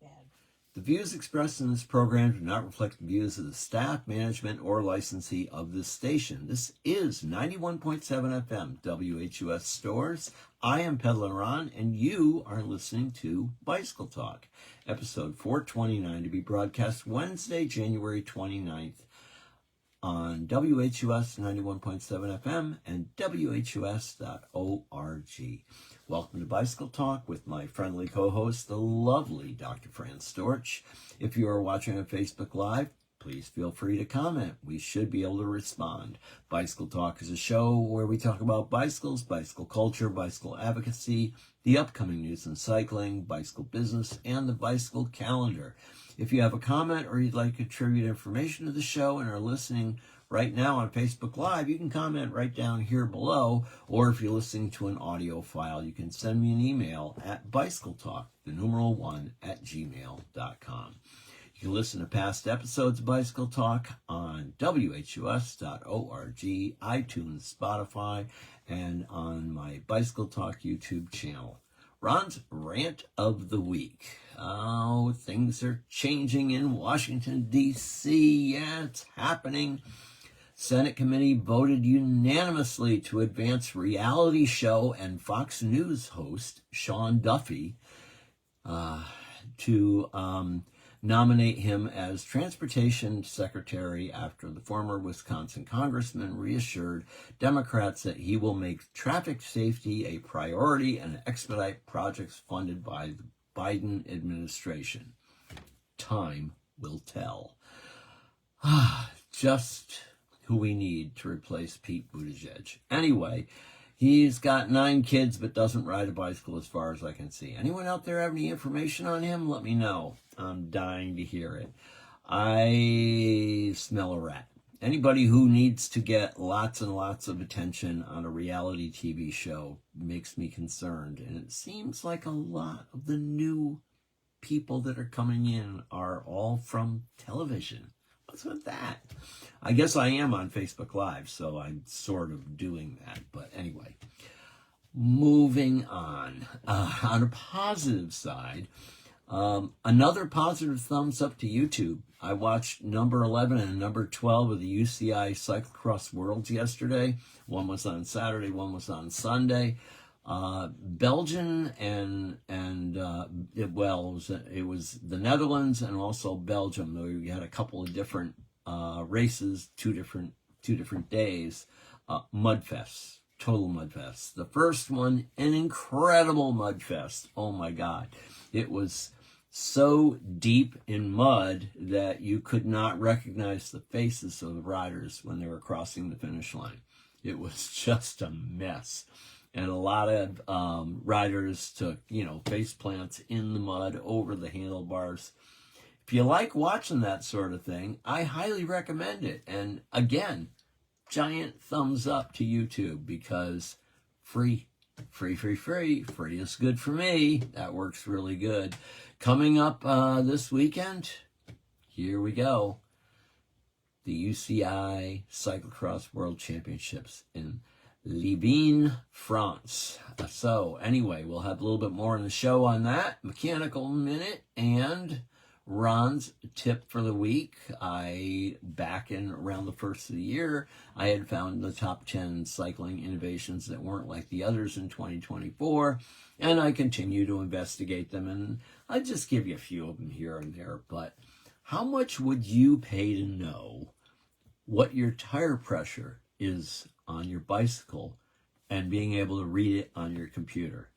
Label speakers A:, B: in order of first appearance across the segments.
A: The views expressed in this program do not reflect the views of the staff, management, or licensee of this station. This is 91.7 FM WHUS Stores. I am Peddler Ron, and you are listening to Bicycle Talk, episode 429, to be broadcast Wednesday, January 29th on WHUS 91.7 FM and WHUS.org. Welcome to Bicycle Talk with my friendly co-host, the lovely Dr. Fran Storch. If you are watching on Facebook Live, please feel free to comment. We should be able to respond. Bicycle Talk is a show where we talk about bicycles, bicycle culture, bicycle advocacy, the upcoming news in cycling, bicycle business, and the bicycle calendar. If you have a comment or you'd like to contribute information to the show and are listening right now on Facebook Live, you can comment right down here below, or if you're listening to an audio file, you can send me an email at bicycletalk1@gmail.com. You can listen to past episodes of Bicycle Talk on WHUS.org, iTunes, Spotify, and on my Bicycle Talk YouTube channel. Ron's Rant of the Week. Oh, things are changing in Washington, D.C. Yeah, it's happening. Senate committee voted unanimously to advance reality show and Fox News host Sean Duffy to nominate him as transportation secretary after the former Wisconsin congressman reassured Democrats that he will make traffic safety a priority and expedite projects funded by the Biden administration. Time will tell. Just who we need to replace Pete Buttigieg. Anyway, he's got 9 kids but doesn't ride a bicycle as far as I can see. Anyone out there have any information on him? Let me know. I'm dying to hear it. I smell a rat. Anybody who needs to get lots and lots of attention on a reality TV show makes me concerned. And it seems like a lot of the new people that are coming in are all from television. What's with that? I guess I am on Facebook Live, so I'm sort of doing that. But anyway, moving on. On a positive side, another positive thumbs up to YouTube. I watched number 11 and number 12 of the UCI Cyclocross Worlds yesterday. One was on Saturday, one was on Sunday. Belgium it was the Netherlands and also Belgium. We had a couple of different races, two different days. Mudfests, total mudfests. The first one, an incredible mudfest. Oh my God, it was so deep in mud that you could not recognize the faces of the riders when they were crossing the finish line. It was just a mess. And a lot of riders took, face plants in the mud over the handlebars. If you like watching that sort of thing, I highly recommend it. And again, giant thumbs up to YouTube because free is good for me. That works really good. Coming up this weekend, here we go. The UCI Cyclocross World Championships in Livigno, France. So anyway, we'll have a little bit more in the show on that. Mechanical Minute and Ron's tip for the week. Back in around the first of the year, I had found the top 10 cycling innovations that weren't like the others in 2024, and I continue to investigate them, and I'll just give you a few of them here and there. But how much would you pay to know what your tire pressure is on your bicycle and being able to read it on your computer?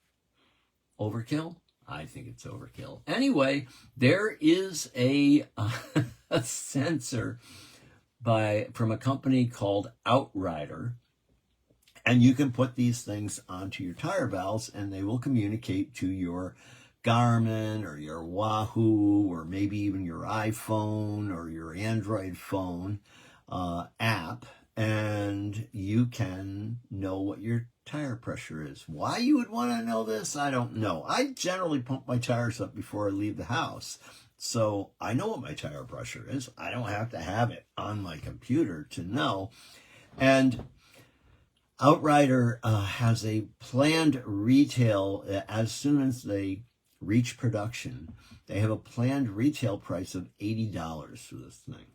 A: Overkill? I think it's overkill. Anyway, there is a sensor from a company called Outrider, and you can put these things onto your tire valves and they will communicate to your Garmin or your Wahoo or maybe even your iPhone or your Android phone app, and you can know what your tire pressure is. Why you would want to know this, I don't know. I generally pump my tires up before I leave the house, so I know what my tire pressure is. I don't have to have it on my computer to know. And Outrider has a planned retail as soon as they reach production. They have a planned retail price of $80 for this thing.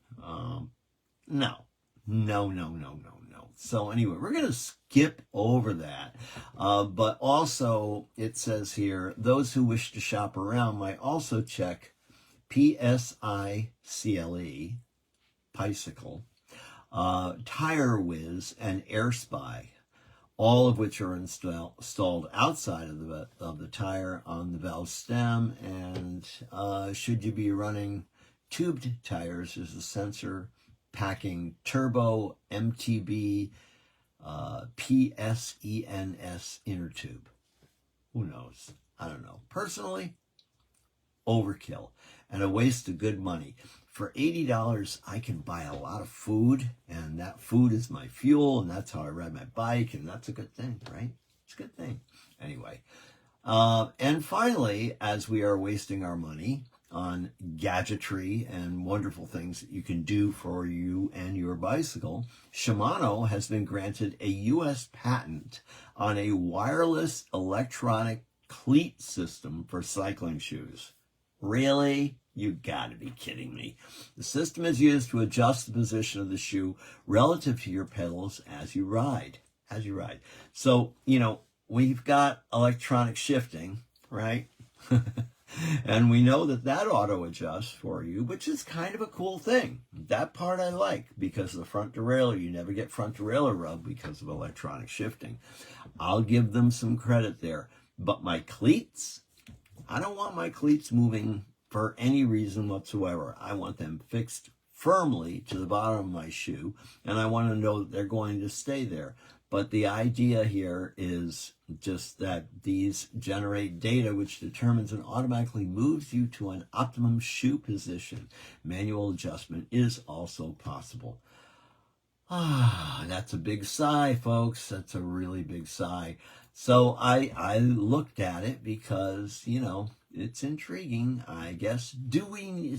A: No. So anyway, we're going to skip over that. But also, it says here, those who wish to shop around might also check PSICLE, Bicycle, Tire Wiz, and AirSpy, all of which are installed outside of the tire on the valve stem. And should you be running tubed tires, there's a sensor packing turbo MTB PSENS inner tube. Who knows? I don't know. Personally, overkill and a waste of good money. For $80, I can buy a lot of food, and that food is my fuel, and that's how I ride my bike, and that's a good thing, right? It's a good thing. Anyway, and finally, as we are wasting our money on gadgetry and wonderful things that you can do for you and your bicycle, Shimano has been granted a U.S. patent on a wireless electronic cleat system for cycling shoes. Really? You gotta be kidding me. The system is used to adjust the position of the shoe relative to your pedals as you ride. So, we've got electronic shifting, right? And we know that auto adjusts for you, which is kind of a cool thing. That part I like, because the front derailleur, you never get front derailleur rub because of electronic shifting. I'll give them some credit there. But my cleats, I don't want my cleats moving for any reason whatsoever. I want them fixed firmly to the bottom of my shoe, and I want to know that they're going to stay there. But the idea here is just that these generate data which determines and automatically moves you to an optimum shoe position. Manual adjustment is also possible. That's a big sigh, folks. That's a really big sigh. So I looked at it because, it's intriguing, I guess.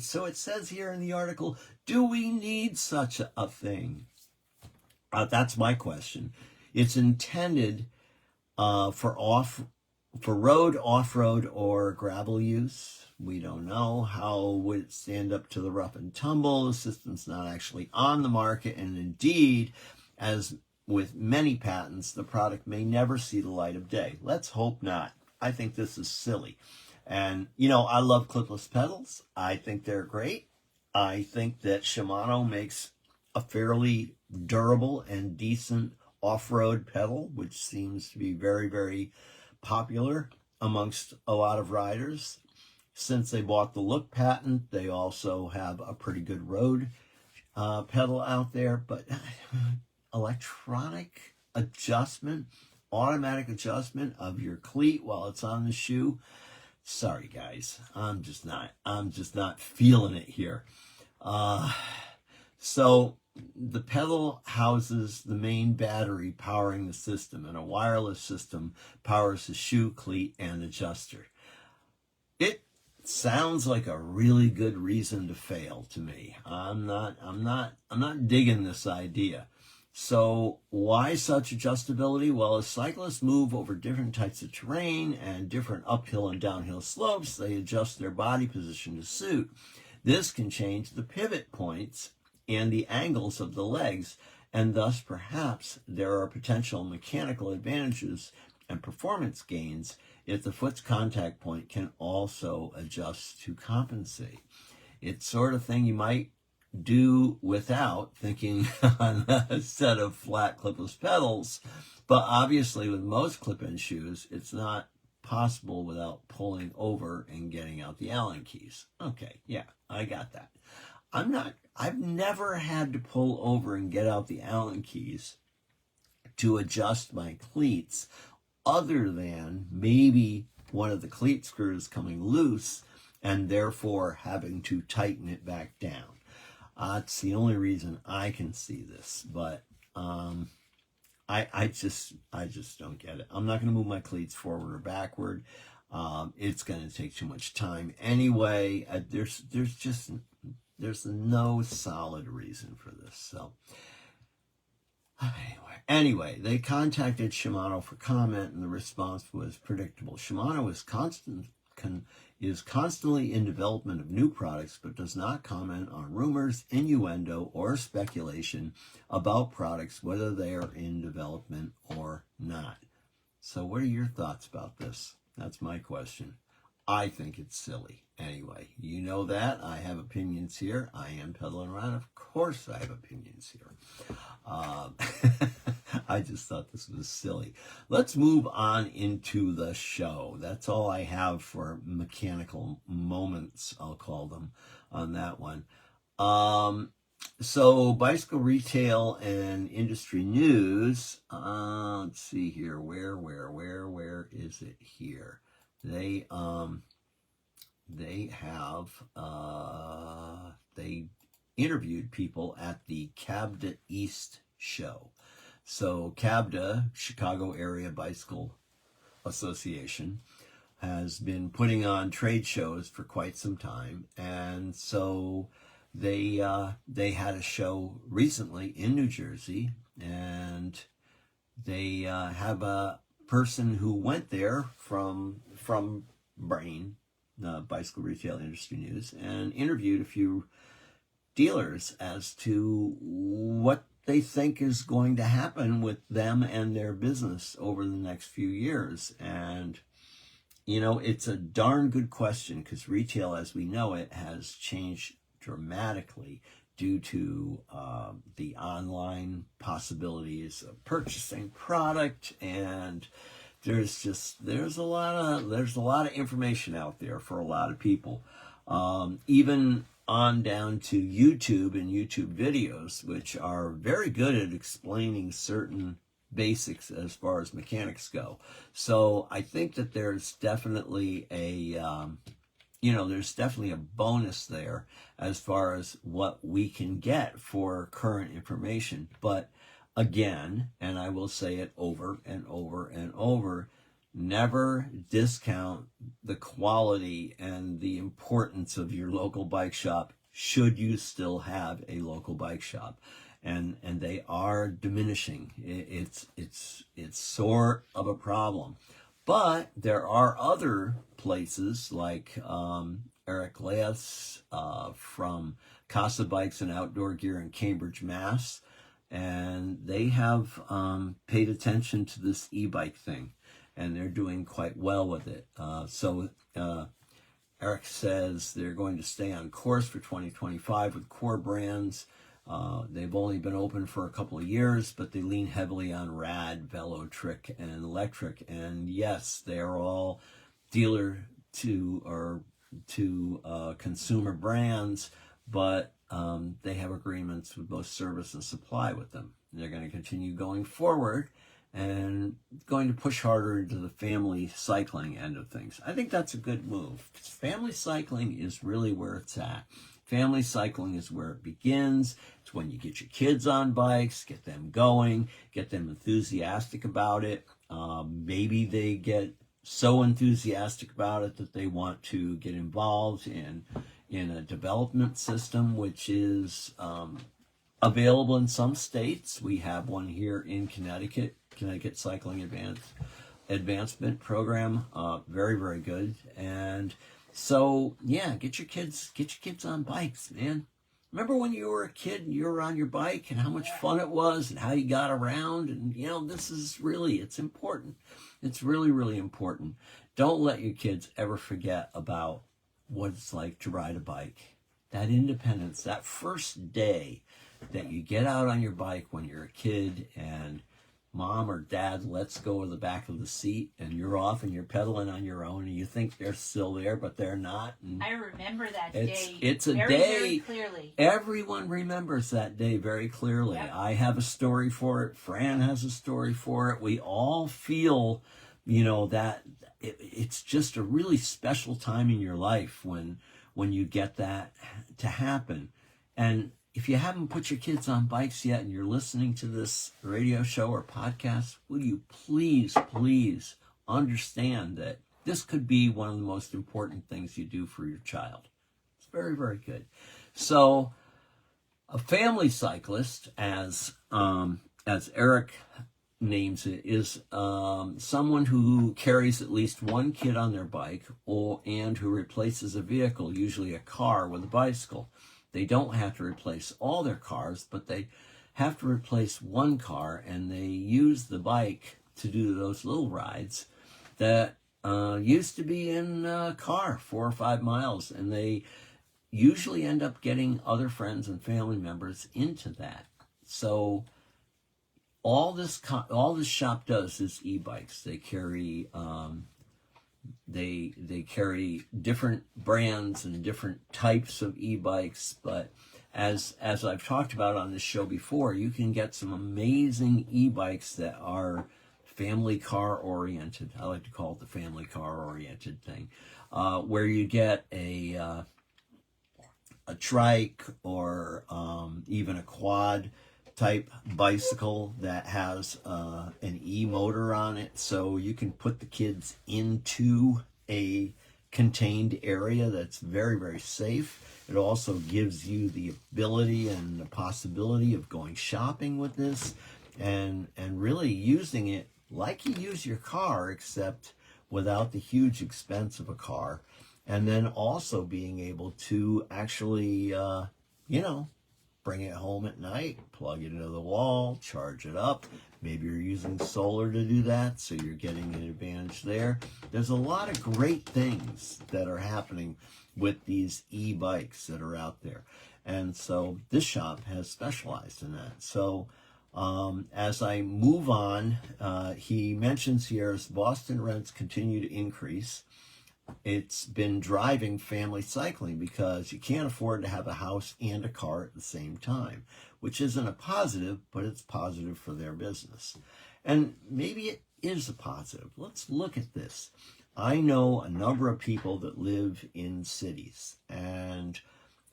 A: So it says here in the article, do we need such a thing? That's my question. It's intended for road, off-road, or gravel use. We don't know. How would it stand up to the rough and tumble? The system's not actually on the market, and indeed, as with many patents, the product may never see the light of day. Let's hope not. I think this is silly. And, I love clipless pedals. I think they're great. I think that Shimano makes a fairly durable and decent off-road pedal, which seems to be very, very popular amongst a lot of riders. Since they bought the Look patent, they also have a pretty good road pedal out there. But electronic adjustment, automatic adjustment of your cleat while it's on the shoe. Sorry, guys, I'm just not feeling it here. So the pedal houses the main battery powering the system, and a wireless system powers the shoe, cleat, and adjuster. It sounds like a really good reason to fail to me. I'm not digging this idea. So why such adjustability? Well, as cyclists move over different types of terrain and different uphill and downhill slopes, they adjust their body position to suit. This can change the pivot points and the angles of the legs, and thus perhaps there are potential mechanical advantages and performance gains if the foot's contact point can also adjust to compensate. It's sort of thing you might do without thinking on a set of flat clipless pedals, but obviously with most clip-in shoes, it's not possible without pulling over and getting out the Allen keys. Okay, yeah, I got that. I've never had to pull over and get out the Allen keys to adjust my cleats, other than maybe one of the cleat screws coming loose and therefore having to tighten it back down. It's the only reason I can see this, but I just don't get it. I'm not going to move my cleats forward or backward. It's going to take too much time anyway. There's no solid reason for this. So anyway, they contacted Shimano for comment, and the response was predictable. Shimano is is constantly in development of new products, but does not comment on rumors, innuendo, or speculation about products, whether they are in development or not. So what are your thoughts about this? That's my question. I think it's silly. Anyway, you know that. I have opinions here. I am peddling around. Of course I have opinions here. I just thought this was silly. Let's move on into the show. That's all I have for mechanical moments, I'll call them, on that one. So bicycle retail and industry news. Let's see here. Where is it here? They interviewed people at the CABDA East show. So CABDA, Chicago Area Bicycle Association, has been putting on trade shows for quite some time, and so they had a show recently in New Jersey, and they have a person who went there from Brain, Bicycle Retail Industry News, and interviewed a few dealers as to what they think is going to happen with them and their business over the next few years. And you know, it's a darn good question, because retail as we know it has changed dramatically due to the online possibilities of purchasing product, and there's a lot of information out there for a lot of people, even on down to YouTube and YouTube videos, which are very good at explaining certain basics as far as mechanics go. So I think that there's definitely there's definitely a bonus there as far as what we can get for current information. But again, and I will say it over and over and over, never discount the quality and the importance of your local bike shop, should you still have a local bike shop. And they are diminishing. It's sort of a problem. But there are other places like Eric Leas from Casa Bikes and Outdoor Gear in Cambridge, Mass. And they have paid attention to this e-bike thing, and they're doing quite well with it. So Eric says they're going to stay on course for 2025 with core brands. They've only been open for a couple of years, but they lean heavily on Rad, Velotric, and Electric. And yes, they are all dealer to consumer brands, but they have agreements with both service and supply with them. They're going to continue going forward and going to push harder into the family cycling end of things. I think that's a good move. Family cycling is really where it's at. Family cycling is where it begins. It's when you get your kids on bikes, get them going, get them enthusiastic about it. Maybe they get so enthusiastic about it that they want to get involved in a development system, which is available in some states. We have one here in Connecticut Cycling Advancement Program. Very, very good. And so, yeah, get your kids on bikes, man. Remember when you were a kid and you were on your bike and how much fun it was and how you got around? And, it's important. It's really, really important. Don't let your kids ever forget about what it's like to ride a bike. That independence, that first day that you get out on your bike when you're a kid and mom or dad lets go of the back of the seat and you're off and you're pedaling on your own and you think they're still there, but they're not. And
B: I remember that day.
A: It's a
B: very,
A: day.
B: very clearly.
A: Everyone remembers that day very clearly. Yep. I have a story for it. Fran has a story for it. We all feel, that it's just a really special time in your life when you get that to happen. And if you haven't put your kids on bikes yet and you're listening to this radio show or podcast, will you please understand that this could be one of the most important things you do for your child. It's very, very good. So a family cyclist, as Eric names it, is someone who carries at least one kid on their bike and who replaces a vehicle, usually a car, with a bicycle. They don't have to replace all their cars, but they have to replace one car, and they use the bike to do those little rides that used to be in a car 4 or 5 miles, and they usually end up getting other friends and family members into that. So all this shop does is e-bikes. They carry they carry different brands and different types of e-bikes, but as I've talked about on this show before, you can get some amazing e-bikes that are family car oriented. I like to call it the family car oriented thing, where you get a trike or even a quad type bicycle that has an e-motor on it, so you can put the kids into a contained area that's very, very safe. It also gives you the ability and the possibility of going shopping with this and really using it like you use your car, except without the huge expense of a car. And then also being able to actually, bring it home at night, plug it into the wall, charge it up. Maybe you're using solar to do that, so you're getting an advantage there. There's a lot of great things that are happening with these e-bikes that are out there. And so this shop has specialized in that. So as I move on, he mentions here as Boston rents continue to increase, it's been driving family cycling because you can't afford to have a house and a car at the same time, which isn't a positive, but it's positive for their business. And maybe it is a positive. Let's look at this. I know a number of people that live in cities, and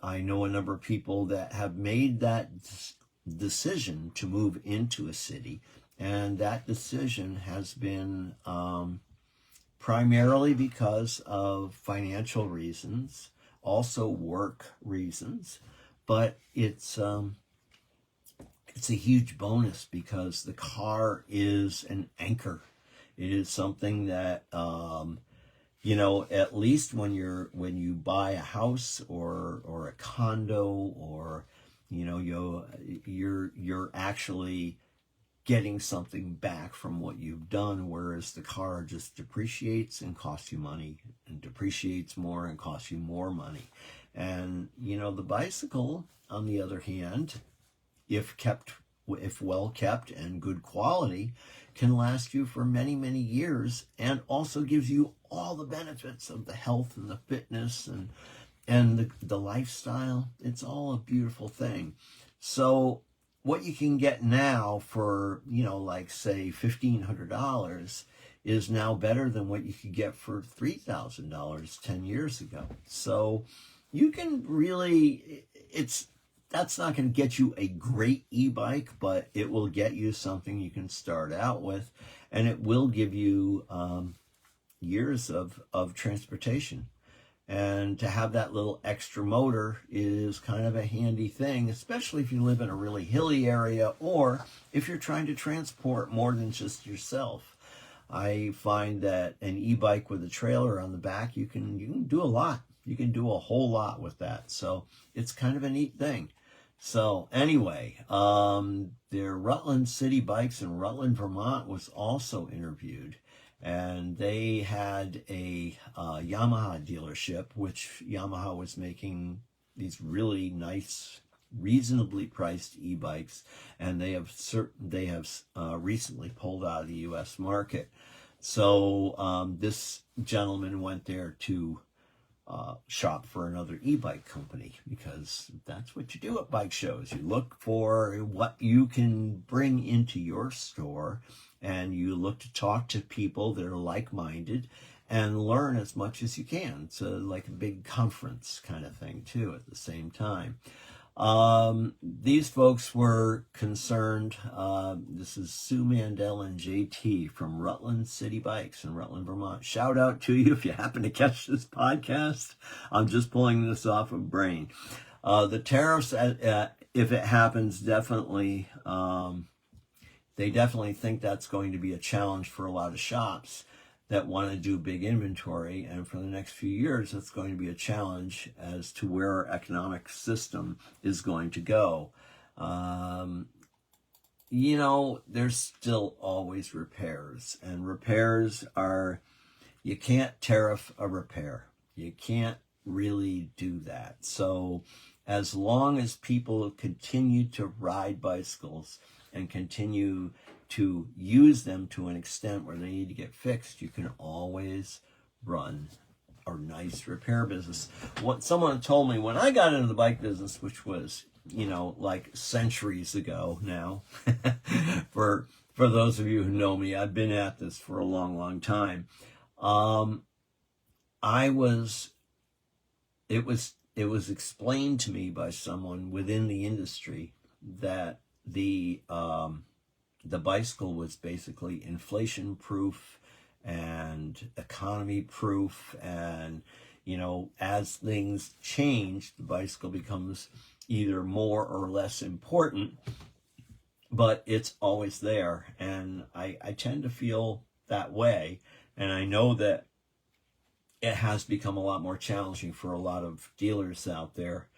A: I know a number of people that have made that decision to move into a city, and that decision has been primarily because of financial reasons, also work reasons, but it's a huge bonus because the car is an anchor. It is something that at least when you buy a house or a condo, or you're actually getting something back from what you've done, whereas the car just depreciates and costs you money, and depreciates more and costs you more money. And the bicycle, on the other hand, if well kept and good quality, can last you for many, many years, and also gives you all the benefits of the health and the fitness and the lifestyle. It's all a beautiful thing. So what you can get now for, like say $1,500 is now better than what you could get for $3,000 10 years ago. So you can really, that's not going to get you a great e-bike, but it will get you something you can start out with, and it will give you years of transportation. And to have that little extra motor is kind of a handy thing, especially if you live in a really hilly area, or if you're trying to transport more than just yourself. I find that an e-bike with a trailer on the back, you can do a lot. You can do a whole lot with that. So it's kind of a neat thing. So anyway, their Rutland City Bikes in Rutland, Vermont was also interviewed. And they had a Yamaha dealership, which Yamaha was making these really nice, reasonably priced e-bikes, and they have recently pulled out of the U.S. market. So this gentleman went there to shop for another e-bike company, because that's what you do at bike shows. You look for what you can bring into your store, and you look to talk to people that are like-minded and learn as much as you can. It's like a big conference kind of thing too at the same time. These folks were concerned. This is Sue Mandel and JT from Rutland City Bikes in Rutland, Vermont. Shout out to you if you happen to catch this podcast. I'm just pulling this off of brain. The tariffs, if it happens, definitely they definitely think that's going to be a challenge for a lot of shops that want to do big inventory. And for the next few years, it's going to be a challenge as to where our economic system is going to go. You know, there's still always repairs, and repairs are, you can't tariff a repair. You can't really do that. So as long as people continue to ride bicycles and continue to use them to an extent where they need to get fixed, you can always run a nice repair business. What someone told me when I got into the bike business, which was, you know, like centuries ago now, for those of you who know me, I've been at this for a long, long time. It was explained to me by someone within the industry that the bicycle was basically inflation proof and economy proof, and you know, as things change, the bicycle becomes either more or less important, but it's always there. And I tend to feel that way, and I know that it has become a lot more challenging for a lot of dealers out there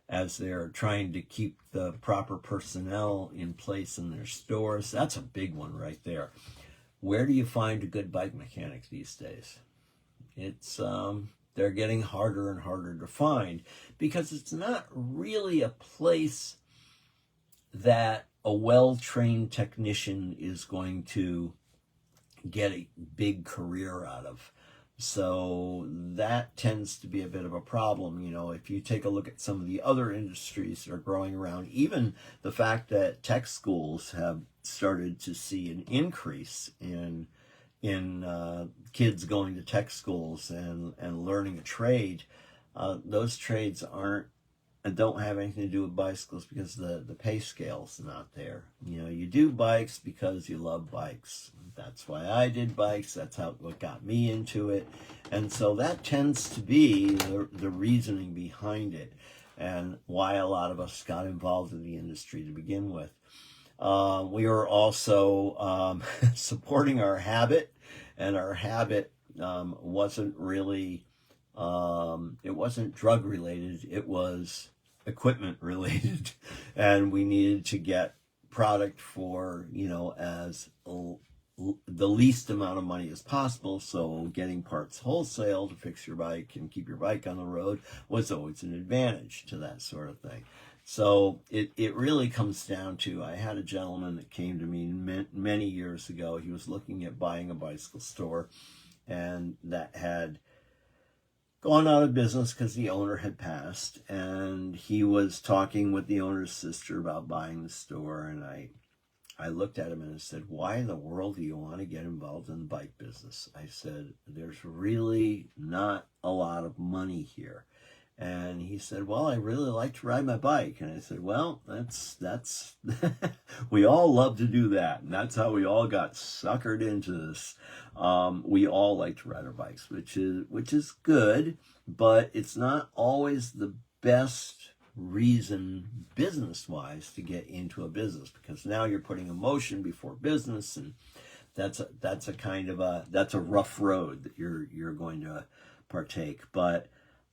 A: as they're trying to keep the proper personnel in place in their stores. That's a big one right there. Where do you find a good bike mechanic these days? It's they're getting harder and harder to find, because it's not really a place that a well-trained technician is going to get a big career out of. So that tends to be a bit of a problem. You know, if you take a look at some of the other industries that are growing around, even the fact that tech schools have started to see an increase in kids going to tech schools and learning a trade, those trades don't have anything to do with bicycles, because the pay scale's not there. You know, you do bikes because you love bikes. That's why I did bikes. That's what got me into it. And so that tends to be the reasoning behind it, and why a lot of us got involved in the industry to begin with. We were also supporting our habit, and our habit wasn't really, it wasn't drug related, it was equipment related, and we needed to get product for, you know, as the least amount of money as possible. So getting parts wholesale to fix your bike and keep your bike on the road was always an advantage to that sort of thing. So it really comes down to, I had a gentleman that came to me many years ago. He was looking at buying a bicycle store, and that had gone out of business because the owner had passed, and he was talking with the owner's sister about buying the store. And I looked at him and I said, why in the world do you want to get involved in the bike business? I said, there's really not a lot of money here. And he said, well, I really like to ride my bike. And I said, well, that's we all love to do that. And that's how we all got suckered into this. We all like to ride our bikes, which is good, but it's not always the best reason business-wise to get into a business, because now you're putting emotion before business, and that's a kind of a rough road that you're going to partake. But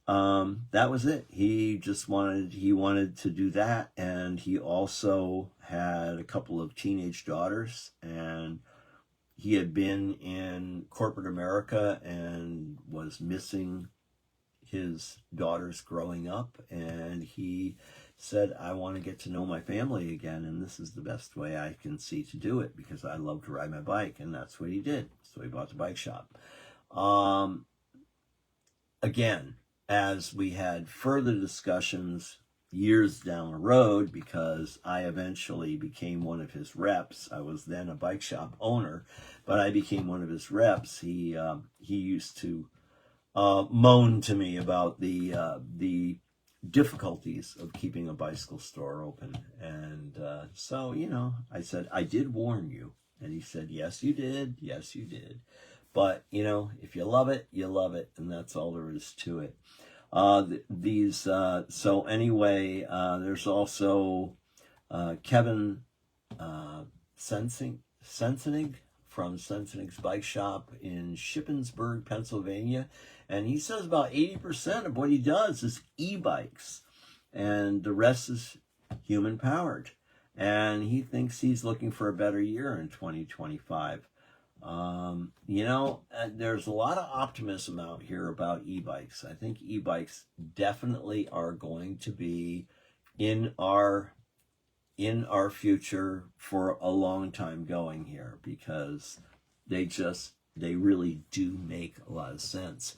A: that was it. He wanted to do that, and he also had a couple of teenage daughters, and he had been in corporate America and was missing his daughters growing up, and he said, I want to get to know my family again, and this is the best way I can see to do it, because I love to ride my bike. And that's what he did. So he bought the bike shop. Again, as we had further discussions years down the road, because I eventually became one of his reps. I was then a bike shop owner, but I became one of his reps. He used to moan to me about the difficulties of keeping a bicycle store open. And so, you know, I said, I did warn you. And he said, yes, you did. Yes, you did. But, you know, if you love it, you love it. And that's all there is to it. So anyway, there's also Kevin Sensenig from Sensenig's Bike Shop in Shippensburg, Pennsylvania. And he says about 80% of what he does is e-bikes, and the rest is human powered. And he thinks he's looking for a better year in 2025. There's a lot of optimism out here about e-bikes. I think e-bikes definitely are going to be in our future for a long time going here, because they really do make a lot of sense.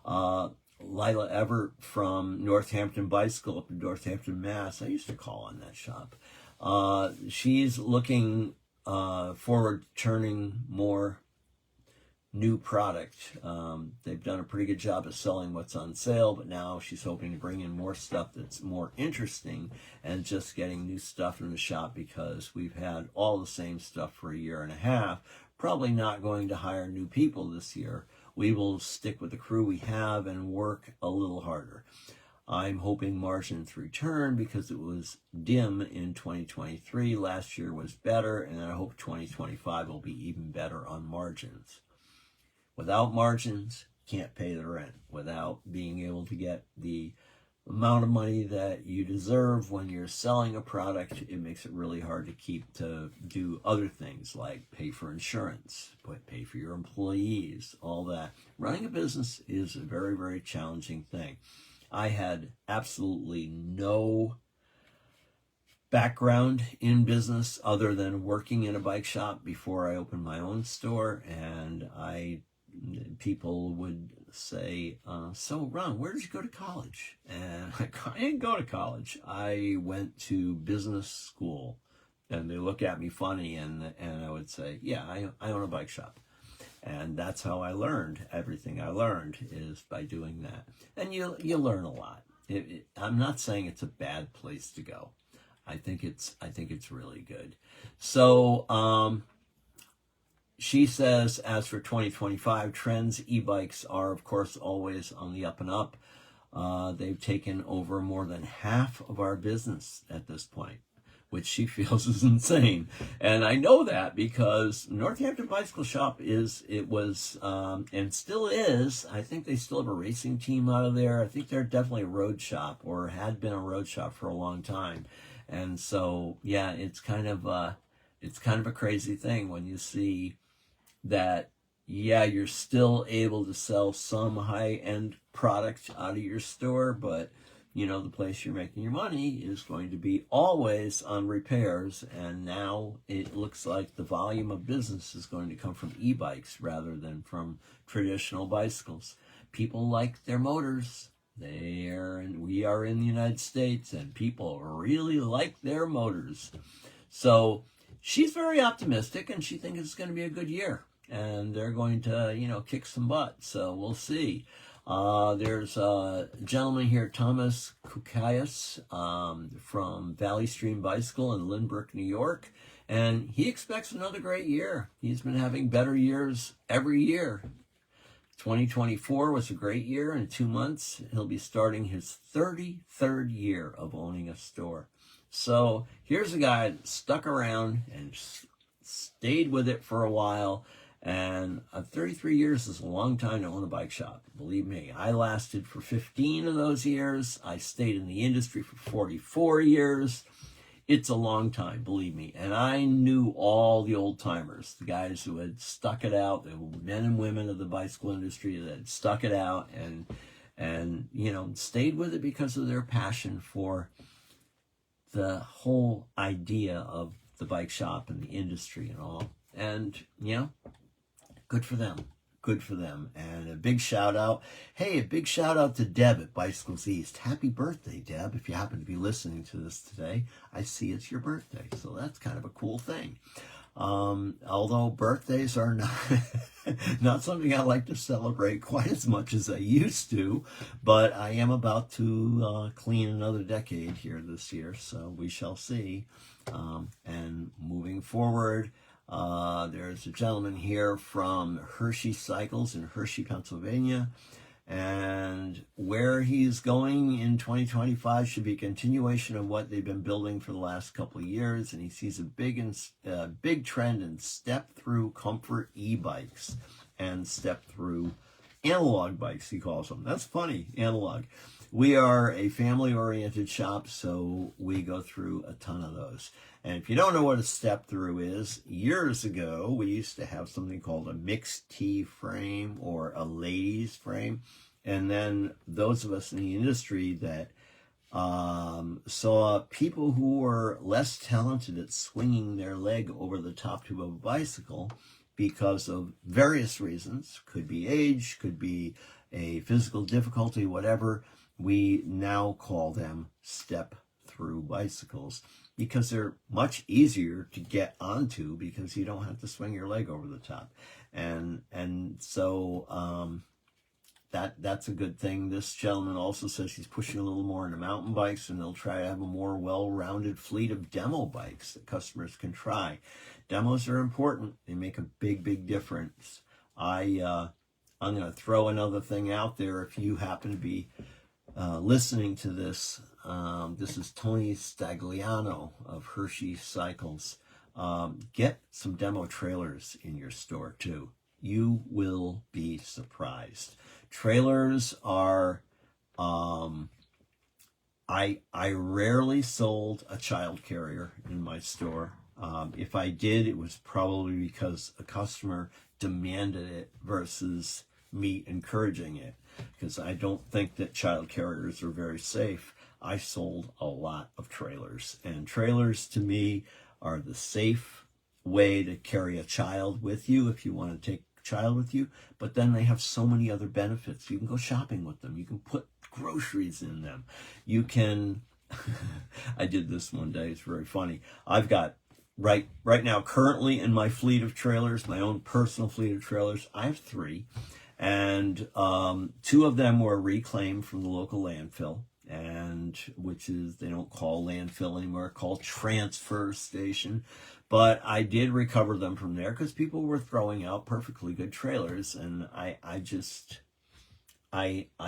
A: Lila Everett from Northampton Bicycle up in Northampton, Mass. I used to call on that shop. She's looking forward to turning more new product. They've done a pretty good job of selling what's on sale, but now she's hoping to bring in more stuff that's more interesting and just getting new stuff in the shop, because we've had all the same stuff for a year and a half. Probably not going to hire new people this year. We will stick with the crew we have and work a little harder. I'm hoping margins return because it was dim in 2023. Last year was better, and I hope 2025 will be even better on margins. Without margins, can't pay the rent. Without being able to get the amount of money that you deserve when you're selling a product, it makes it really hard to do other things like pay for insurance, pay for your employees, all that. Running a business is a very, very challenging thing. I had absolutely no background in business other than working in a bike shop before I opened my own store, and people would say, so Ron, where did you go to college? And I didn't go to college. I went to business school. And they look at me funny, and I would say, yeah, I own a bike shop. And that's how I learned. Everything I learned is by doing that. And you learn a lot. I'm not saying it's a bad place to go. I think it's really good. So she says, as for 2025 trends, e-bikes are, of course, always on the up and up. They've taken over more than half of our business at this point, which she feels is insane. And I know that because Northampton Bicycle Shop was and still is, I think they still have a racing team out of there. I think they're definitely a road shop, or had been a road shop for a long time. And so, yeah, it's kind of a crazy thing when you see that, yeah, you're still able to sell some high-end product out of your store, but the place you're making your money is going to be always on repairs. And now it looks like the volume of business is going to come from e-bikes rather than from traditional bicycles. People like their motors. We are in the United States, and people really like their motors. So she's very optimistic, and she thinks it's going to be a good year, and they're going to, kick some butt. So we'll see. There's a gentleman here, Thomas Kukayas, from Valley Stream Bicycle in Lynbrook, New York, and he expects another great year. He's been having better years every year. 2024 was a great year. In 2 months, he'll be starting his 33rd year of owning a store. So here's a guy that stuck around and stayed with it for a while. And 33 years is a long time to own a bike shop. Believe me, I lasted for 15 of those years. I stayed in the industry for 44 years. It's a long time, believe me. And I knew all the old timers, the guys who had stuck it out, the men and women of the bicycle industry that had stuck it out and stayed with it because of their passion for the whole idea of the bike shop and the industry and all. And, good for them. Good for them. And a big shout out. Hey, a big shout out to Deb at Bicycles East. Happy birthday, Deb. If you happen to be listening to this today, I see it's your birthday. So that's kind of a cool thing. Although birthdays are not something I like to celebrate quite as much as I used to, but I am about to clean another decade here this year. So we shall see. And moving forward, there's a gentleman here from Hershey Cycles in Hershey, Pennsylvania, And where he's going in 2025 should be a continuation of what they've been building for the last couple of years. And he sees a big trend in step-through comfort e-bikes and step-through analog bikes, he calls them. That's funny, analog. We are a family-oriented shop, so we go through a ton of those. And if you don't know what a step-through is, years ago, we used to have something called a mixed T frame or a ladies frame. And then those of us in the industry that saw people who were less talented at swinging their leg over the top tube of a bicycle because of various reasons, could be age, could be a physical difficulty, whatever, we now call them step-through bicycles because they're much easier to get onto because you don't have to swing your leg over the top. And so that's a good thing. This gentleman also says he's pushing a little more into mountain bikes, and they'll try to have a more well-rounded fleet of demo bikes that customers can try. Demos are important. They make a big difference. I'm going to throw another thing out there. If you happen to be listening to this, this is Tony Stagliano of Hershey Cycles. Get some demo trailers in your store too. You will be surprised. Trailers are, I rarely sold a child carrier in my store. If I did, it was probably because a customer demanded it versus me encouraging it, because I don't think that child carriers are very safe. I sold a lot of trailers, and trailers to me are the safe way to carry a child with you if you want to take a child with you, but then they have so many other benefits. You can go shopping with them. You can put groceries in them. You can, I did this one day, it's very funny. I've got right now, currently in my fleet of trailers, my own personal fleet of trailers, I have 3. And 2 of them were reclaimed from the local landfill, and which is, they don't call landfill anymore, called transfer station. But I did recover them from there because people were throwing out perfectly good trailers, and I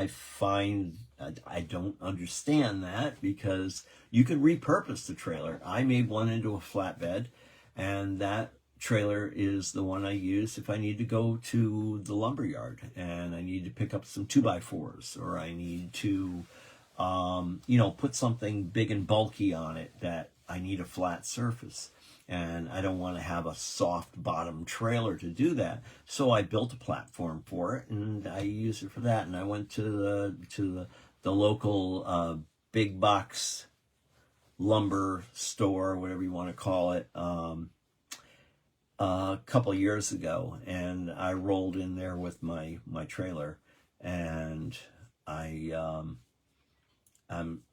A: find I don't understand that, because you can repurpose the trailer. I made one into a flatbed, and that trailer is the one I use if I need to go to the lumber yard and I need to pick up some 2x4s, or I need to put something big and bulky on it that I need a flat surface, and I don't want to have a soft bottom trailer to do that. So I built a platform for it, and I use it for that. And I went to the local big box lumber store, whatever you want to call it, a couple years ago, and I rolled in there with my trailer, and I'm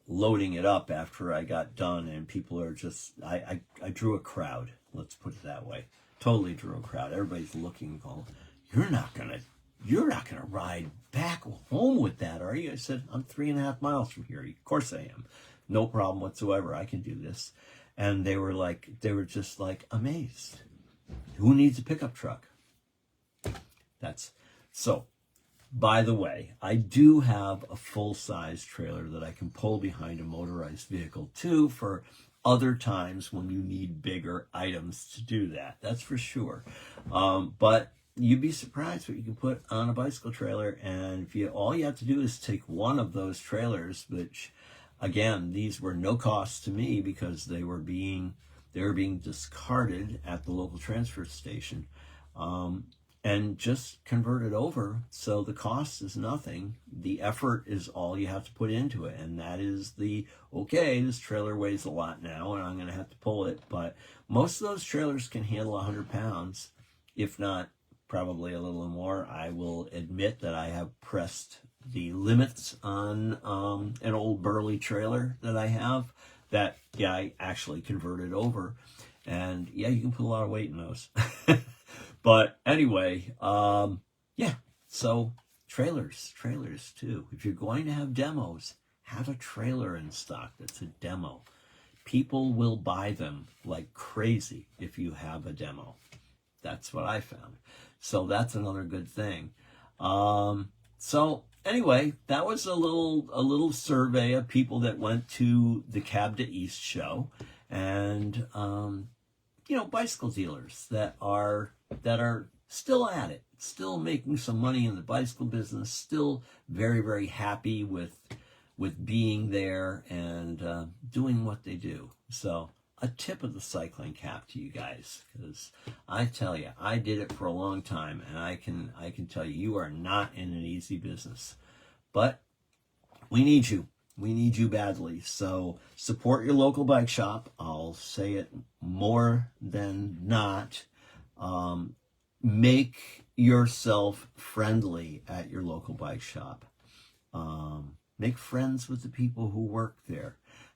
A: loading it up after I got done, and people are just, I drew a crowd, let's put it that way. Totally drew a crowd. Everybody's looking, going, you're not gonna ride back home with that, are you? I said, I'm 3.5 miles from here. Of course I am. No problem whatsoever. I can do this. And they were just like amazed. Who needs a pickup truck? So, by the way, I do have a full-size trailer that I can pull behind a motorized vehicle too, for other times when you need bigger items to do that. That's for sure. But you'd be surprised what you can put on a bicycle trailer. And all you have to do is take one of those trailers, which, again, these were no cost to me because they were being discarded at the local transfer station, and just convert it over. So the cost is nothing. The effort is all you have to put into it. And that is okay, this trailer weighs a lot now and I'm going to have to pull it. But most of those trailers can handle 100 pounds, if not probably a little more. I will admit that I have pressed the limits on an old Burley trailer that I have that, I actually converted over. And you can put a lot of weight in those. But anyway, so trailers too. If you're going to have demos, have a trailer in stock that's a demo. People will buy them like crazy if you have a demo. That's what I found. So that's another good thing. So anyway, that was a little survey of people that went to the Cab to East show, and bicycle dealers that are still at it, still making some money in the bicycle business, still very, very happy with being there and doing what they do. So a tip of the cycling cap to you guys, because I tell you, I did it for a long time, and I can tell you, you are not in an easy business, but we need you. We need you badly. So support your local bike shop. I'll say it more than not. Make yourself friendly at your local bike shop. Make friends with the people who work there.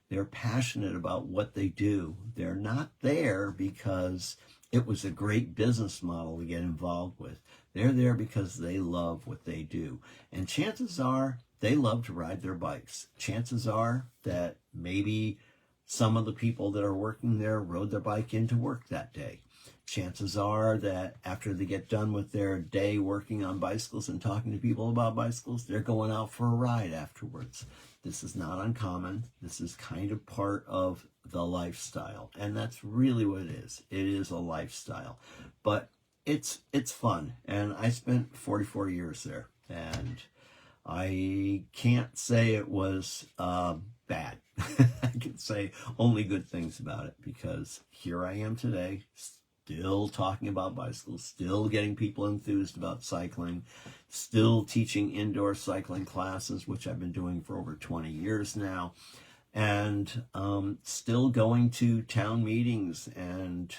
A: They're passionate about what they do. They're not there because it was a great business model to get involved with. They're there because they love what they do. And chances are they love to ride their bikes. Chances are that maybe some of the people that are working there rode their bike into work that day. Chances are that after they get done with their day working on bicycles and talking to people about bicycles, they're going out for a ride afterwards. This is not uncommon. This is kind of part of the lifestyle. And that's really what it is. It is a lifestyle. But it's fun. And I spent 44 years there. And I can't say it was bad. I can say only good things about it, because here I am today, still talking about bicycles, still getting people enthused about cycling, still teaching indoor cycling classes, which I've been doing for over 20 years now, and still going to town meetings and,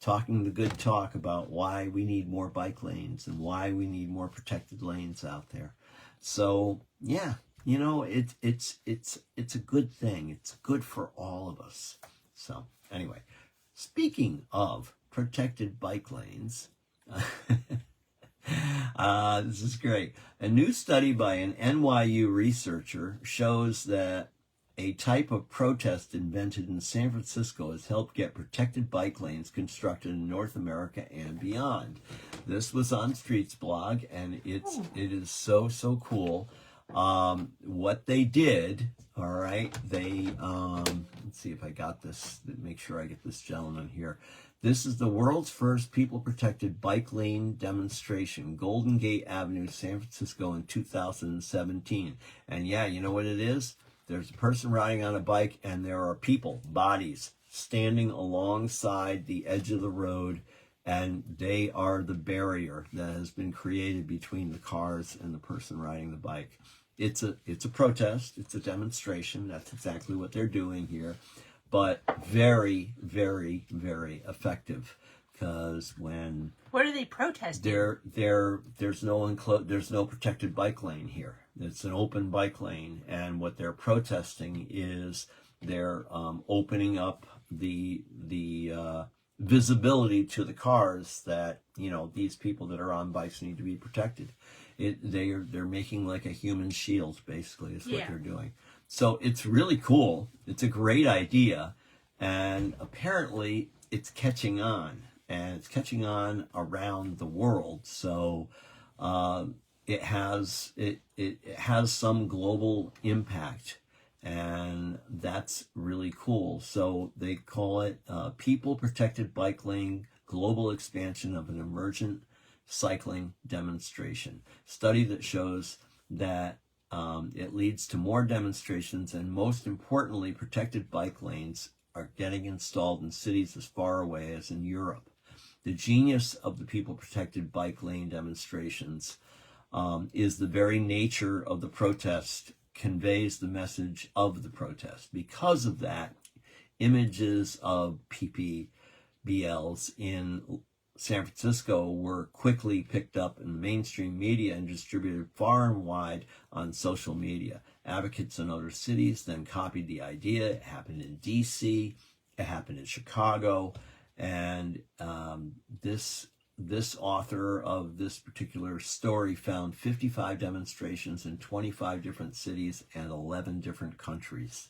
A: talking the good talk about why we need more bike lanes and why we need more protected lanes out there. So, yeah, it's a good thing. It's good for all of us. So, anyway. Speaking of protected bike lanes, this is great. A new study by an NYU researcher shows that a type of protest invented in San Francisco has helped get protected bike lanes constructed in North America and beyond. This was on Streets blog, and it is so cool. What they did, all right, they, let's see if I got this, make sure I get this gentleman here. This is the world's first people-protected bike lane demonstration, Golden Gate Avenue, San Francisco in 2017. And yeah, you know what it is? There's a person riding on a bike, and there are people, bodies, standing alongside the edge of the road, and they are the barrier that has been created between the cars and the person riding the bike. It's a protest. It's a demonstration. That's exactly what they're doing here, but very, very, very effective. Because when
B: what are they protesting?
A: There's no protected bike lane here. It's an open bike lane, and what they're protesting is they're opening up the visibility to the cars that these people that are on bikes need to be protected. They're making like a human shield, basically, is what they're doing. So it's really cool. It's a great idea, and apparently it's catching on, and it's catching on around the world. So it has some global impact, and that's really cool. So they call it People Protected Bike Lane Global Expansion of an Emergent Cycling Demonstration. Study that shows that it leads to more demonstrations, and most importantly, protected bike lanes are getting installed in cities as far away as in Europe. The genius of the People Protected Bike Lane demonstrations is the very nature of the protest conveys the message of the protest. Because of that, images of PPBLs in San Francisco were quickly picked up in mainstream media and distributed far and wide on social media. Advocates in other cities then copied the idea. It happened in DC, it happened in Chicago, and this author of this particular story found 55 demonstrations in 25 different cities and 11 different countries.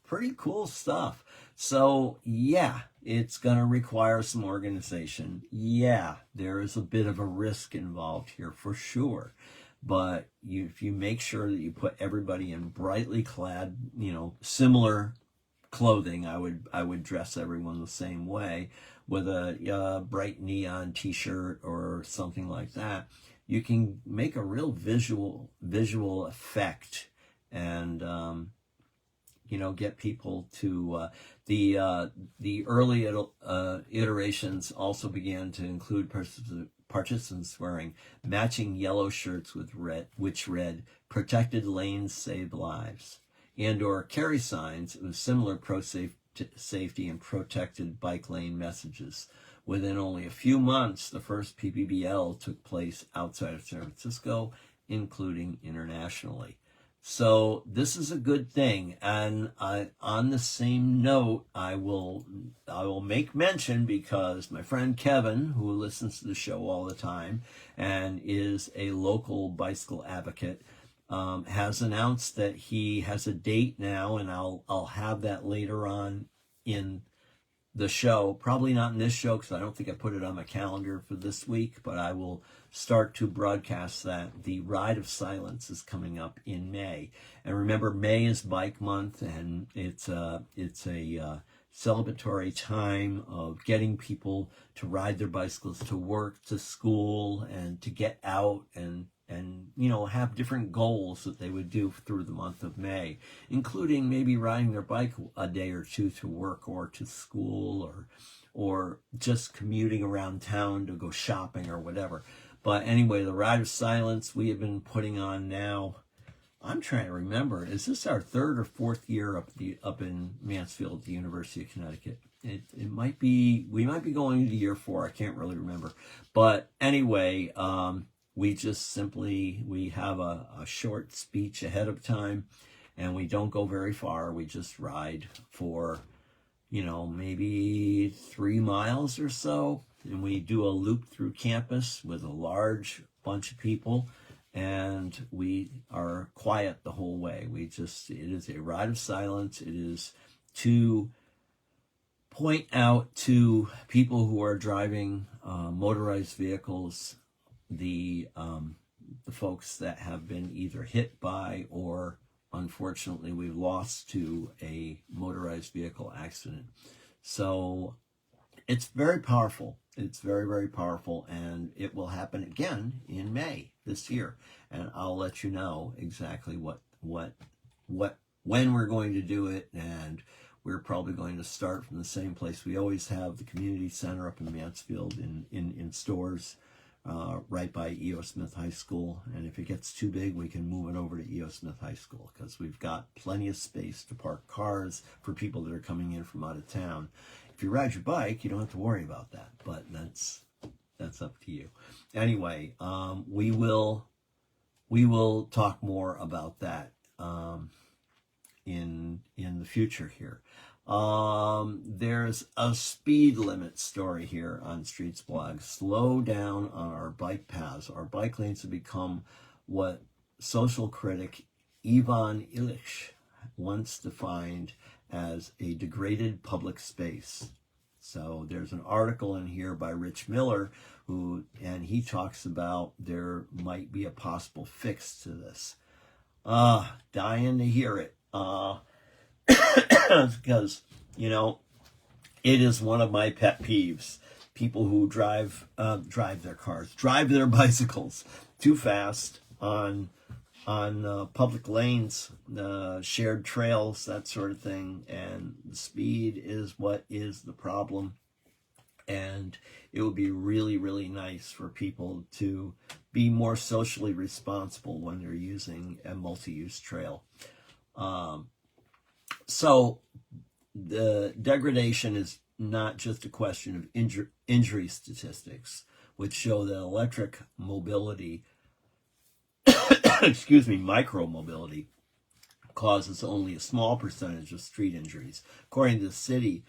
A: Pretty cool stuff. So yeah, it's going to require some organization. Yeah, there is a bit of a risk involved here for sure. but if you make sure that you put everybody in brightly clad, similar clothing, I would dress everyone the same way with a bright neon t-shirt or something like that. You can make a real visual effect, and get people to the early iterations also began to include participants wearing matching yellow shirts with which read "Protected lanes save lives," and/or carry signs with similar pro-safety and protected bike lane messages. Within only a few months, the first PPBL took place outside of San Francisco, including internationally. So this is a good thing. And on the same note, I will make mention, because my friend Kevin, who listens to the show all the time and is a local bicycle advocate, has announced that he has a date now, and I'll have that later on in the show. Probably not in this show, because I don't think I put it on my calendar for this week, but I will start to broadcast that. The Ride of Silence is coming up in May. And remember, May is Bike Month, and it's a celebratory time of getting people to ride their bicycles to work, to school, and to get out and have different goals that they would do through the month of May, including maybe riding their bike a day or two to work or to school, or just commuting around town to go shopping or whatever. But anyway, the Ride of Silence we have been putting on now. I'm trying to remember, is this our third or fourth year up in Mansfield at the University of Connecticut? It might be, we might be going to year 4. I can't really remember. But anyway, we just simply, we have a short speech ahead of time, and we don't go very far. We just ride for, maybe 3 miles or so. And we do a loop through campus with a large bunch of people, and we are quiet the whole way. It is a ride of silence. It is to point out to people who are driving motorized vehicles, the folks that have been either hit by, or unfortunately we've lost to, a motorized vehicle accident. So it's very powerful. It's very, very powerful, and it will happen again in May this year. And I'll let you know exactly when we're going to do it, and we're probably going to start from the same place we always have, the community center up in Mansfield, in Storrs, right by E.O. Smith High School. And if it gets too big, we can move it over to E.O. Smith High School, because we've got plenty of space to park cars for people that are coming in from out of town. If you ride your bike, you don't have to worry about that, but that's up to you. Anyway, we will talk more about that in the future here. There's a speed limit story here on Streets Blog. Slow down on our bike paths. Our bike lanes have become what social critic Ivan Illich once defined as a degraded public space. So there's an article in here by Rich Miller, and he talks about there might be a possible fix to this. Dying to hear it. Because, it is one of my pet peeves. People who drive their cars, drive their bicycles too fast on public lanes, shared trails, that sort of thing. And the speed is what is the problem. And it would be really, really nice for people to be more socially responsible when they're using a multi-use trail. So the degradation is not just a question of injury statistics, which show that electric mobility, micromobility, causes only a small percentage of street injuries. According to the city,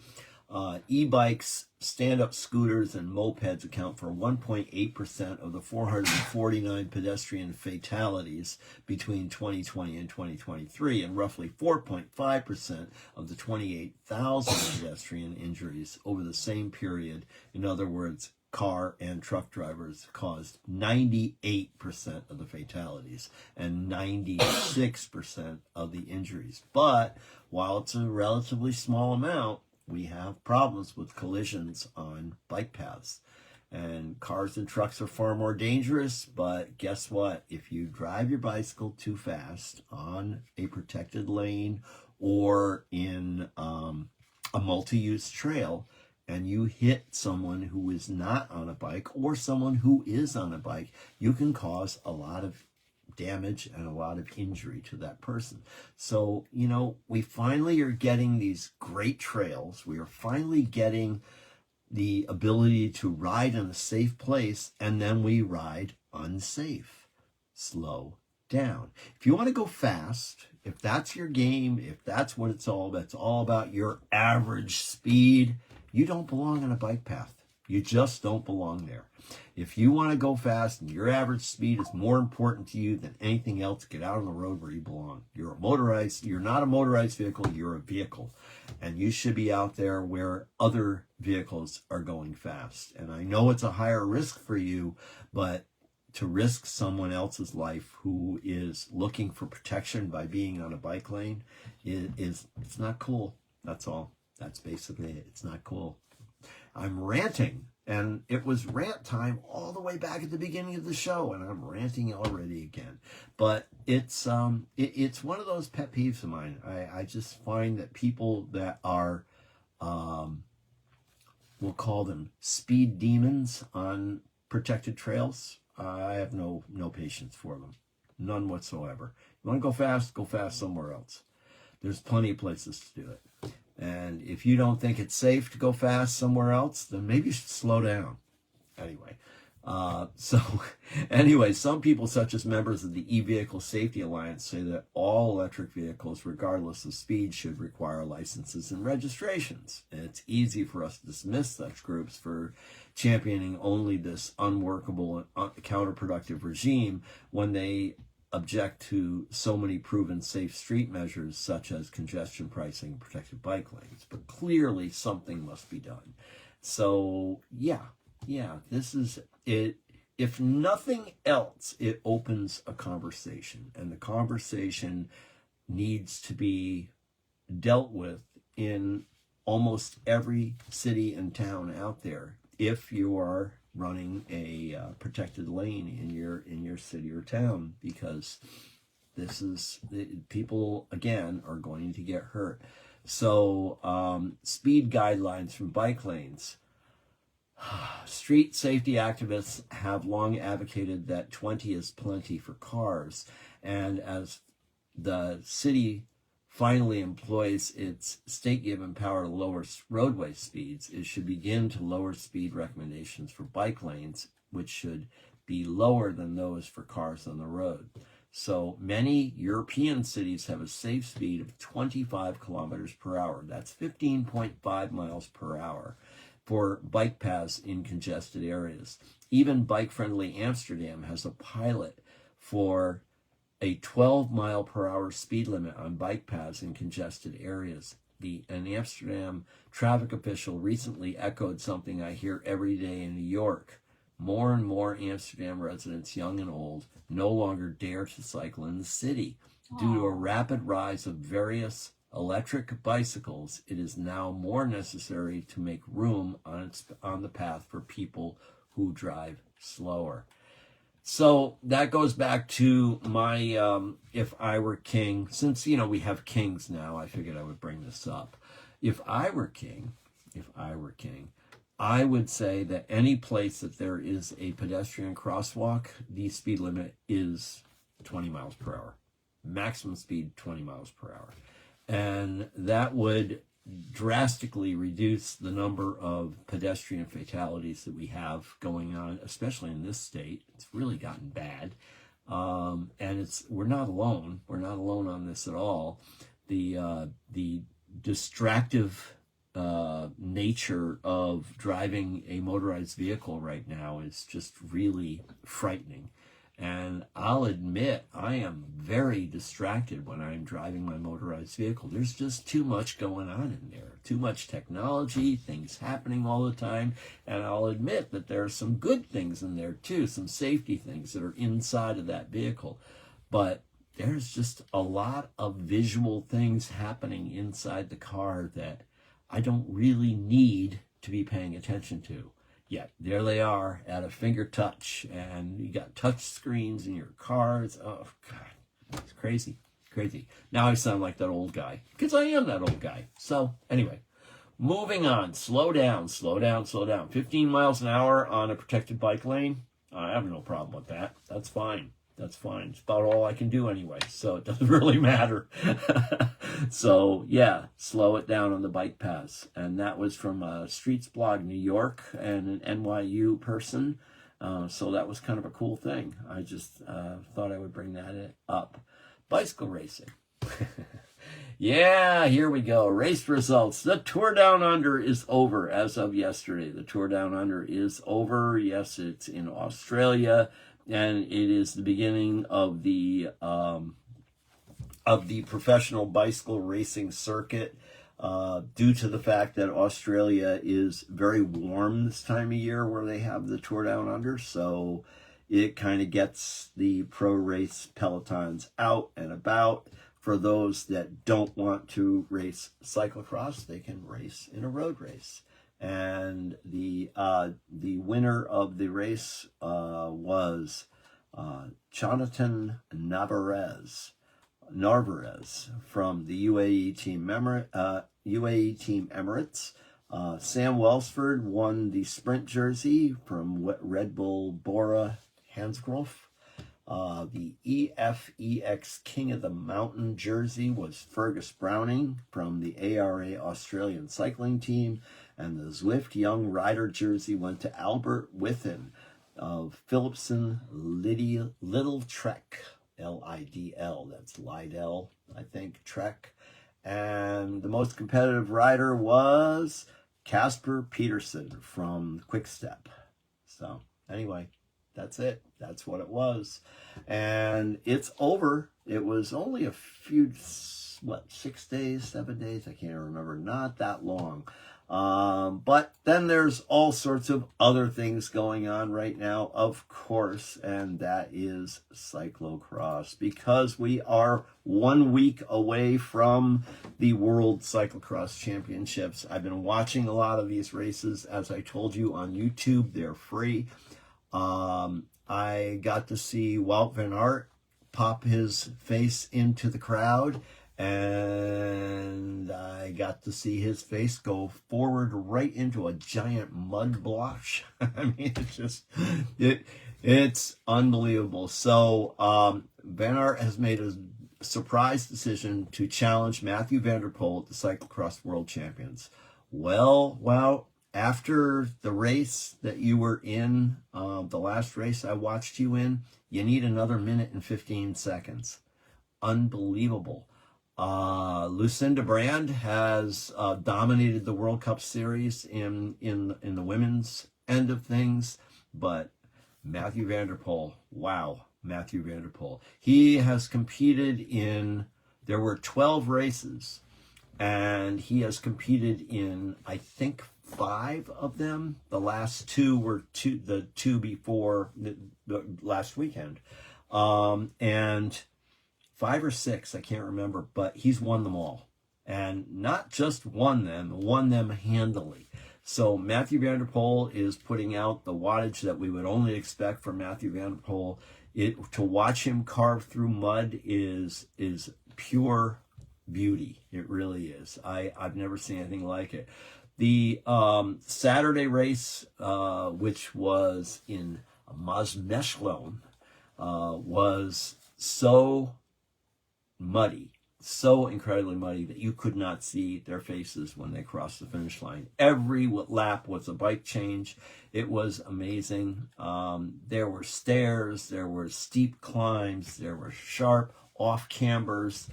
A: e-bikes, stand-up scooters, and mopeds account for 1.8% of the 449 pedestrian fatalities between 2020 and 2023, and roughly 4.5% of the 28,000 pedestrian injuries over the same period. In other words, car and truck drivers caused 98% of the fatalities and 96% of the injuries. But while it's a relatively small amount, we have problems with collisions on bike paths. And cars and trucks are far more dangerous, but guess what? If you drive your bicycle too fast on a protected lane or in a multi-use trail, and you hit someone who is not on a bike or someone who is on a bike, you can cause a lot of damage and a lot of injury to that person. So, you know, we finally are getting these great trails. We are finally getting the ability to ride in a safe place, and then we ride unsafe. Slow down. If you want to go fast, if that's your game, if that's what it's all about your average speed, you don't belong on a bike path. You just don't belong there. If you want to go fast and your average speed is more important to you than anything else, get out on the road where you belong. You're not a motorized vehicle, you're a vehicle. And you should be out there where other vehicles are going fast. And I know it's a higher risk for you, but to risk someone else's life who is looking for protection by being on a bike lane it's not cool. That's all. That's basically it. It's not cool. I'm ranting, and it was rant time all the way back at the beginning of the show, and I'm ranting already again. But it's one of those pet peeves of mine. I just find that people that are, we'll call them speed demons on protected trails, I have no patience for them. None whatsoever. You want to go fast somewhere else. There's plenty of places to do it. And if you don't think it's safe to go fast somewhere else, then maybe you should slow down. Anyway, some people, such as members of the E-Vehicle Safety Alliance, say that all electric vehicles, regardless of speed, should require licenses and registrations. And it's easy for us to dismiss such groups for championing only this unworkable and counterproductive regime when they object to so many proven safe street measures such as congestion pricing and protected bike lanes. But clearly something must be done. So yeah, this is it. If nothing else, it opens a conversation, and the conversation needs to be dealt with in almost every city and town out there if you are running a protected lane in your city or town, because people again are going to get hurt. So speed guidelines from bike lanes. Street safety activists have long advocated that 20 is plenty for cars, and as the city finally employs its state-given power to lower roadway speeds, it should begin to lower speed recommendations for bike lanes, which should be lower than those for cars on the road. So many European cities have a safe speed of 25 kilometers per hour. That's 15.5 miles per hour for bike paths in congested areas. Even bike-friendly Amsterdam has a pilot for a 12-mile-per-hour speed limit on bike paths in congested areas. An Amsterdam traffic official recently echoed something I hear every day in New York. More and more Amsterdam residents, young and old, no longer dare to cycle in the city. Due to a rapid rise of various electric bicycles, it is now more necessary to make room on the path for people who drive slower. So that goes back to my If I Were King. Since, we have kings now, I figured I would bring this up. If I were king, I would say that any place that there is a pedestrian crosswalk, the speed limit is 20 miles per hour. Maximum speed, 20 miles per hour. And that would drastically reduce the number of pedestrian fatalities that we have going on, especially in this state. It's really gotten bad. And we're not alone. We're not alone on this at all. The distractive nature of driving a motorized vehicle right now is just really frightening. And I'll admit, I am very distracted when I'm driving my motorized vehicle. There's just too much going on in there, too much technology, things happening all the time. And I'll admit that there are some good things in there too, some safety things that are inside of that vehicle. But there's just a lot of visual things happening inside the car that I don't really need to be paying attention to. Yet there they are at a finger touch, and you got touch screens in your cars. Oh God, it's crazy, crazy. Now I sound like that old guy, because I am that old guy. So anyway, moving on. Slow down, slow down, slow down. 15 miles an hour on a protected bike lane. I have no problem with that. That's fine. That's fine. It's about all I can do anyway, so it doesn't really matter. So yeah, slow it down on the bike paths. And that was from Streets Blog New York and an NYU person. So that was kind of a cool thing. I just thought I would bring that up. Bicycle racing. Yeah, here we go. Race results. The Tour Down Under is over as of yesterday. The Tour Down Under is over. Yes, it's in Australia. And it is the beginning of the professional bicycle racing circuit, due to the fact that Australia is very warm this time of year where they have the Tour Down Under. So it kind of gets the pro race pelotons out and about. For those that don't want to race cyclocross, they can race in a road race. And the winner of the race was Jonathan Narvaez from the UAE Team Emirates. Sam Welsford won the sprint jersey from Red Bull Bora Hansgrohe. The EFEX King of the Mountain jersey was Fergus Browning from the ARA Australian Cycling Team, and the Zwift Young Rider jersey went to Albert Withen of Philipson Lidl Trek, Lidl, that's Lidl, I think, Trek. And the most competitive rider was Casper Peterson from Quickstep. So anyway, that's it. That's what it was. And it's over. It was only a few, 6 days, 7 days? I can't remember. Not that long. But then there's all sorts of other things going on right now, of course, and that is cyclocross, because we are 1 week away from the World Cyclocross Championships. I've been watching a lot of these races, as I told you, on YouTube. They're free. I got to see Wout van Aert pop his face into the crowd, and I got to see his face go forward right into a giant mud blotch. I mean, it's unbelievable. So Van Aert has made a surprise decision to challenge Mathieu van der Poel at the Cyclocross World Champions. Well, after the race that you were in, the last race I watched you in, you need another minute and 15 seconds. Unbelievable. Lucinda Brand has dominated the World Cup Series in the women's end of things, but Mathieu van der Poel, wow, Mathieu van der Poel. He has competed in, there were 12 races, and he has competed in, I think, 5 of them. The last 2 were the two before the last weekend. And 5 or 6, I can't remember, but he's won them all. And not just won them handily. So Mathieu van der Poel is putting out the wattage that we would only expect from Mathieu van der Poel. To watch him carve through mud is pure beauty. It really is. I've never seen anything like it. The Saturday race, which was in Mazmechelen, was so muddy, so incredibly muddy that you could not see their faces when they crossed the finish line. Every lap was a bike change. It was amazing. There were stairs, there were steep climbs, there were sharp off cambers.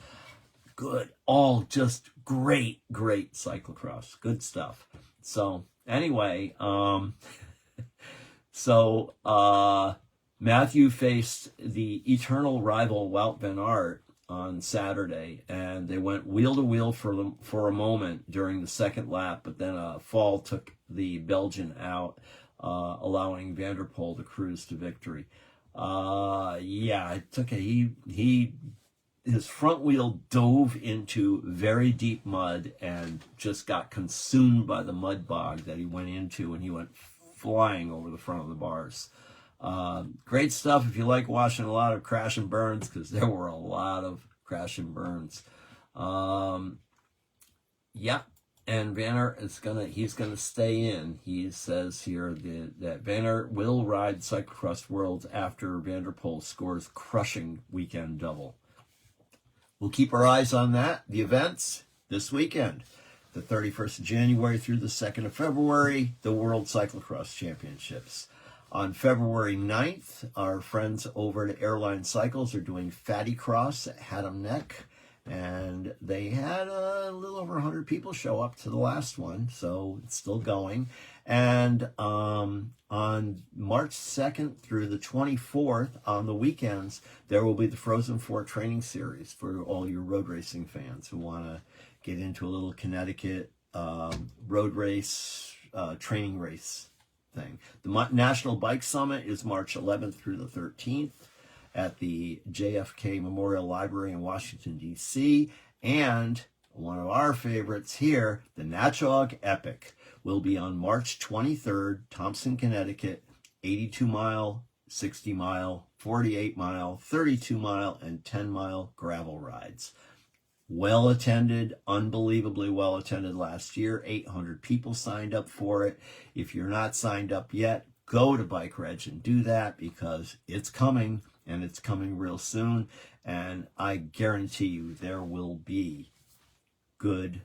A: Good, all just great cyclocross. Good stuff. So anyway, Matthew faced the eternal rival Wout van Aert on Saturday, and they went wheel to wheel for a moment during the second lap, but then a fall took the Belgian out, allowing Van der Poel to cruise to victory. It took his front wheel dove into very deep mud and just got consumed by the mud bog that he went into, and he went flying over the front of the bars. Great stuff if you like watching a lot of crash and burns, because there were a lot of crash and burns. And Van Aert he's gonna stay in. He says here that Van Aert will ride Cyclocross Worlds after Van der Poel scores crushing weekend double. We'll keep our eyes on that. The events this weekend, the 31st of January through the 2nd of February, the World Cyclocross Championships. On February 9th, our friends over at Airline Cycles are doing Fatty Cross at Haddam Neck, and they had a little over 100 people show up to the last one, so it's still going. And on March 2nd through the 24th, on the weekends, there will be the Frozen 4 training series for all your road racing fans who want to get into a little Connecticut road race, training race thing. The National Bike Summit is March 11th through the 13th at the JFK Memorial Library in Washington, D.C. And one of our favorites here, the Natchog Epic, will be on March 23rd, Thompson, Connecticut, 82-mile, 60-mile, 48-mile, 32-mile, and 10-mile gravel rides. Well attended, unbelievably well attended last year. 800 people signed up for it. If you're not signed up yet, go to Bike Reg and do that, because it's coming, and it's coming real soon. And I guarantee you there will be good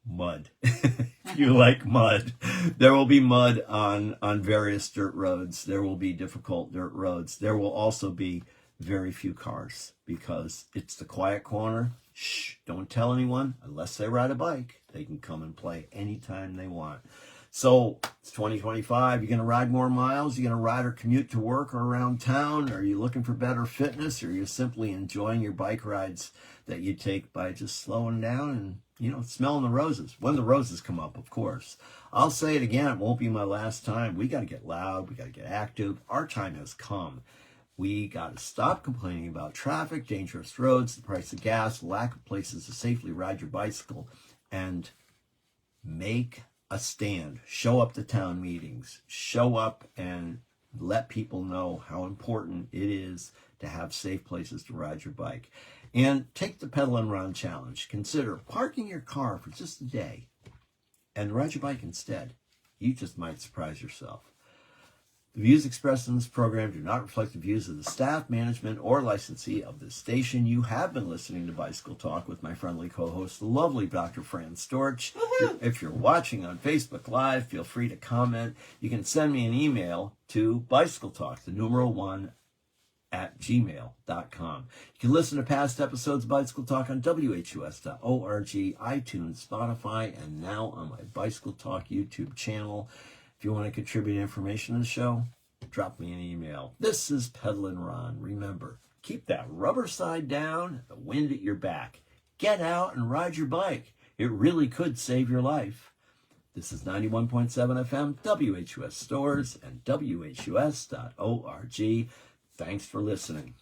A: mud. If you like mud, there will be mud on various dirt roads. There will be difficult dirt roads. There will also be very few cars, because it's the quiet corner. Shh, don't tell anyone unless they ride a bike. They can come and play anytime they want. So it's 2025. You're going to ride more miles? You're going to ride or commute to work or around town? Are you looking for better fitness? Or are you simply enjoying your bike rides that you take by just slowing down and, smelling the roses? When the roses come up, of course. I'll say it again. It won't be my last time. We got to get loud. We got to get active. Our time has come. We got to stop complaining about traffic, dangerous roads, the price of gas, lack of places to safely ride your bicycle, and make a stand. Show up to town meetings. Show up and let people know how important it is to have safe places to ride your bike. And take the Pedal and Run Challenge. Consider parking your car for just a day and ride your bike instead. You just might surprise yourself. The views expressed in this program do not reflect the views of the staff, management, or licensee of this station. You have been listening to Bicycle Talk with my friendly co-host, the lovely Dr. Fran Storch. If you're watching on Facebook Live, feel free to comment. You can send me an email to bicycletalk, the numeral 1, @gmail.com. You can listen to past episodes of Bicycle Talk on WHUS.org, iTunes, Spotify, and now on my Bicycle Talk YouTube channel. If you want to contribute information to the show, drop me an email. This is Pedal and Run. Remember, keep that rubber side down, the wind at your back. Get out and ride your bike. It really could save your life. This is 91.7 FM, WHUS Stores, and WHUS.org. Thanks for listening.